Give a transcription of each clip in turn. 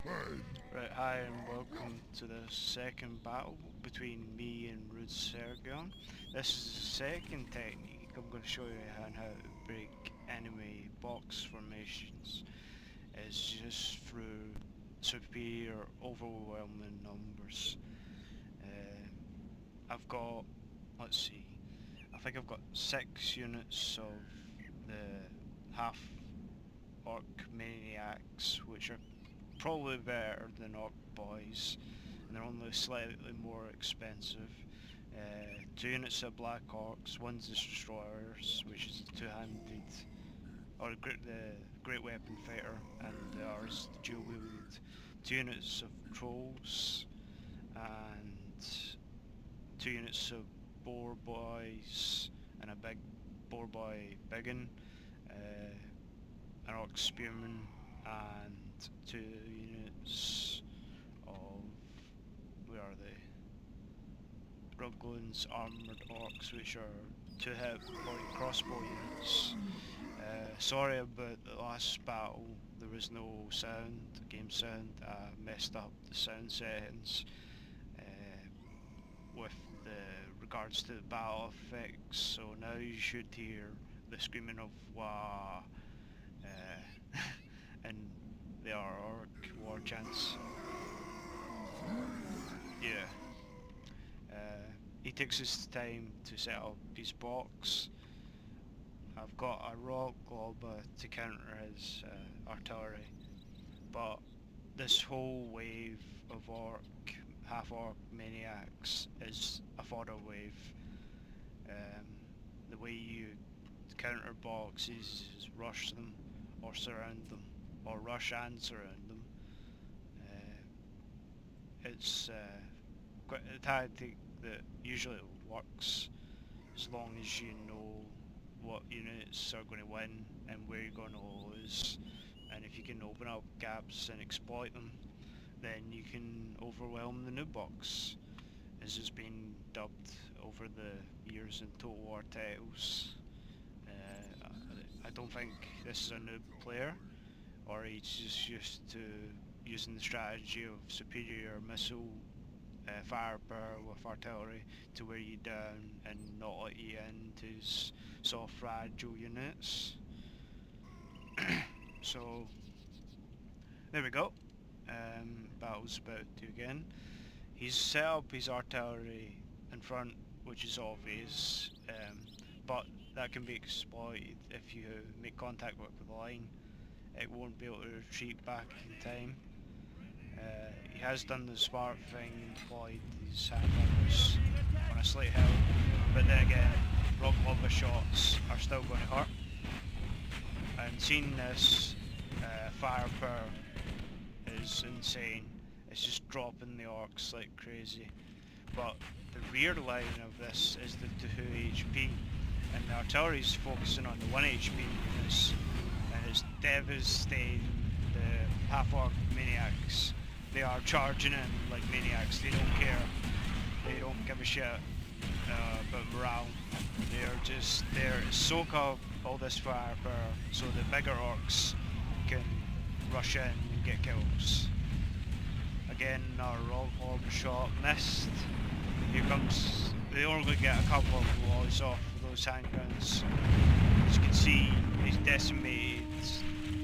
Right, hi and welcome to the second battle between me and Rude Sergion. This is the second technique. I'm going to show you how to break enemy box formations. It's just through superior, overwhelming numbers. I've got, let's see, I think I've got 6 units of the half orc maniacs, which are probably better than Orc Boys, and they're only slightly more expensive. 2 units of Black Orcs, one's the Destroyers, which is the two-handed, or the Great Weapon Fighter, and the others the dual-wielded. 2 units of Trolls, and 2 units of Boar Boys, and a big Boar Boy Biggin, an Orc Spearman, and 2 units of, where are they? Ruglan's Armoured Orcs, which are 2-hit crossbow units. Sorry about the last battle, there was no sound, game sound. I messed up the sound settings with regards to the battle effects, so now you should hear the screaming of wah and they are orc war chants. Yeah. He takes his time to set up his box. I've got a rock globa to counter his artillery, but this whole wave of half orc maniacs is a fodder wave. The way you counter boxes is rush them or surround them, or rush and surround them. It's quite a tactic that usually works as long as you know what units are going to win and where you're going to lose, and if you can open up gaps and exploit them, then you can overwhelm the noob box, as it's been dubbed over the years in Total War titles. I don't think this is a noob player, or he's just used to using the strategy of superior missile firepower with artillery to wear you down and not let you into his soft fragile units. So there we go. Battle's about to begin. He's set up his artillery in front, which is obvious, but that can be exploited if you make contact with the line. It won't be able to retreat back in time. He has done the smart thing and deployed his handgunners on a slight hill, but then again, rock lava shots are still going to hurt. And seeing this firepower is insane. It's just dropping the orcs like crazy. But the rear line of this is the 2 HP, and the artillery is focusing on the 1 HP units, and it's devastating the half-orc maniacs. They are charging in like maniacs. They don't care. They don't give a shit about morale. They are just there to soak up all this firepower so the bigger orcs can rush in and get kills. Again, our rock orb shot missed. Here comes, they only get a couple of volleys off of those handguns. As you can see, he's decimated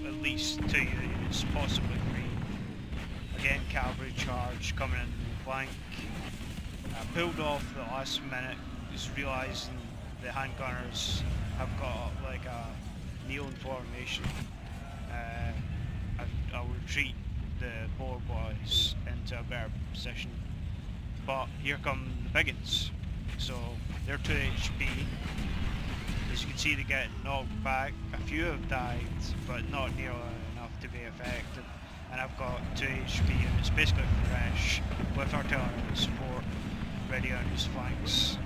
at least 2 units, possibly 3. Again, cavalry charge coming in the flank. I pulled off the last minute, just realising the handgunners have got like a kneeling formation. I'll retreat the boar boys into a better position. But here come the biggins. So they're 2 HP. As you can see, they get knocked back. A few have died, but not nearly enough to be effective. And I've got 2 HP units basically fresh with artillery support ready on his flanks.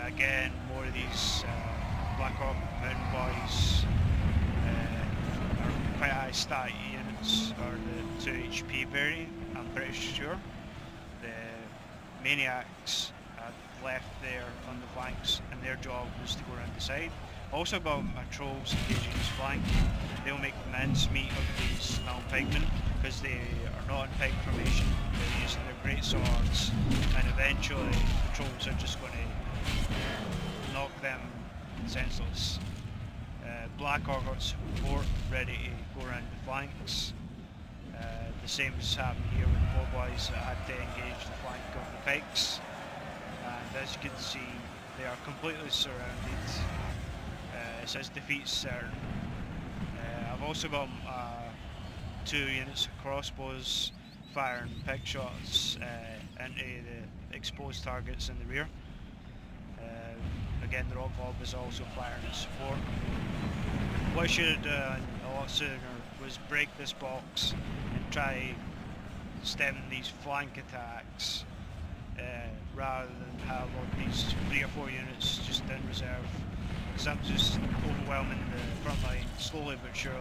Again, more of these Black Orc Mountain Boys are quite high stat units, or the 2 HP variant, I'm pretty sure. The Maniacs left there on the flanks, and their job was to go around the side. Also got my trolls engaging his flank. They'll make mincemeat of these mountain pikemen because they peg formation. They're using their great swords, and eventually the trolls are just going to knock them senseless. Black Orc got support ready to go around the flanks. The same has happened here with the four boys that had to engage the flank of the pikes. And as you can see, they are completely surrounded. It says defeat certain. I've also got 2 units of crossbows firing pig shots into the exposed targets in the rear. Again, the rock mob is also firing in support. What I should have done a lot sooner was break this box and try stem these flank attacks rather than have all these 3 or 4 units just in reserve, because I'm just overwhelming the front line slowly but surely.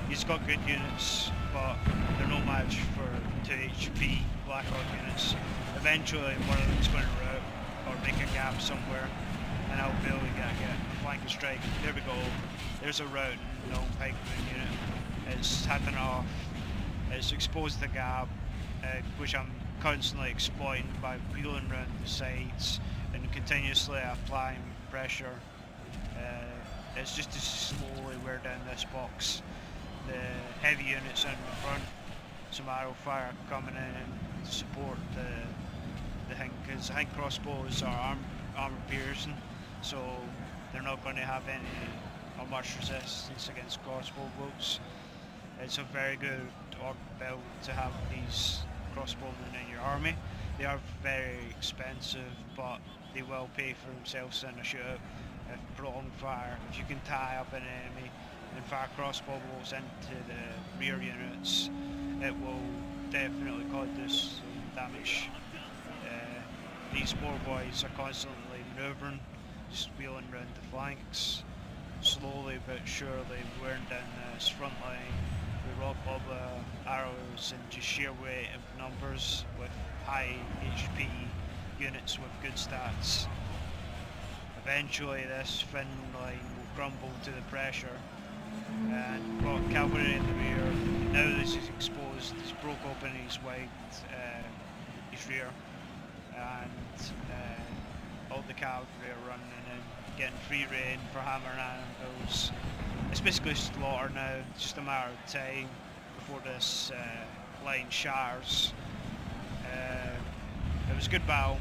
He's got good units, but they're no match for 2 HP Black Orc units. Eventually one of them's going to rout or make a gap somewhere, and I'll be able to get a flanking strike. There we go. There's a rout in long pikeman unit. It's hacking off. It's exposed the gap, which I'm constantly exploiting by wheeling around the sides and continuously applying pressure. It's just to slowly wear down this box. The heavy units in the front, some arrow fire coming in to support the thing, because I think crossbows are armor piercing, so they're not going to have any or much resistance against crossbow bolts. It's a very good orc build to have these crossbowmen in your army. They are very expensive, but they will pay for themselves in a shootout. If prolonged fire, if you can tie up an enemy and fire crossbow bolts into the rear units, it will definitely cause some damage. These poor boys are constantly manoeuvring, just wheeling around the flanks, slowly but surely wearing down this front line with rock lava arrows and just sheer weight of numbers with high HP units with good stats. Eventually this Finn line will crumble to the pressure, and got cavalry in the rear. Now this is exposed, he's broke open his his rear, and all the cavalry are running in, getting free rein for hammering anvils. It's basically slaughter now, it's just a matter of time before this line shatters. It was a good battle.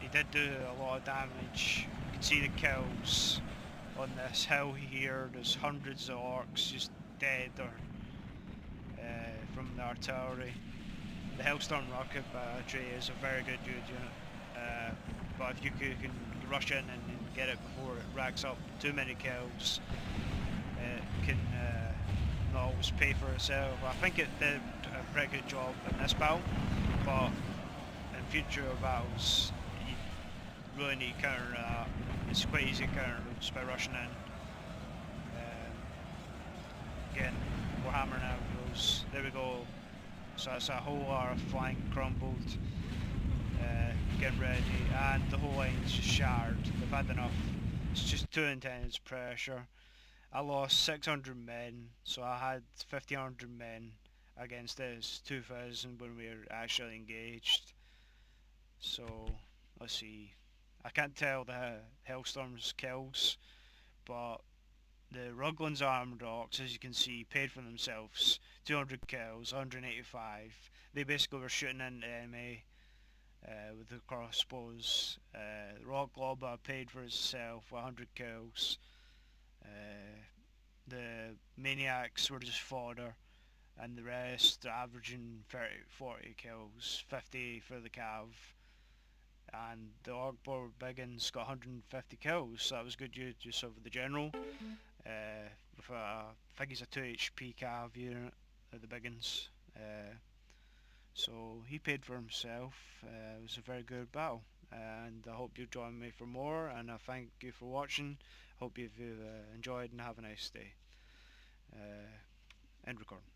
He did do a lot of damage. You can see the kills on this hill here. There's hundreds of orcs just dead or from the artillery. The Hellstorm rocket battery is a very good unit, but if you can rush in and get it before it racks up too many kills, it can not always pay for itself. I think it did a pretty good job in this battle, but in future battles you really need to counter that. It's quite easy to counter just by rushing in. Again, we're hammering out those. There we go. So that's a whole lot of flank crumbled. Getting ready, and the whole line's just shattered. They've had enough. It's just too intense pressure. I lost 600 men, so I had 1,500 men against this 2,000 when we were actually engaged. So let's see. I can't tell the Hellstorm's kills, but the Rugland's armoured orcs, as you can see, paid for themselves. 200 kills, 185. They basically were shooting into the enemy with the crossbows. Rock Globa paid for itself, 100 kills. The Maniacs were just fodder, and the rest are averaging 30, 40 kills, 50 for the Cav. And the Orc Biggins got 150 kills, so that was good use of the General. With I think he's a 2 HP Cav unit, the Biggins. So he paid for himself. It was a very good battle, and I hope you join me for more, and I thank you for watching. Hope you've enjoyed and have a nice day. End recording.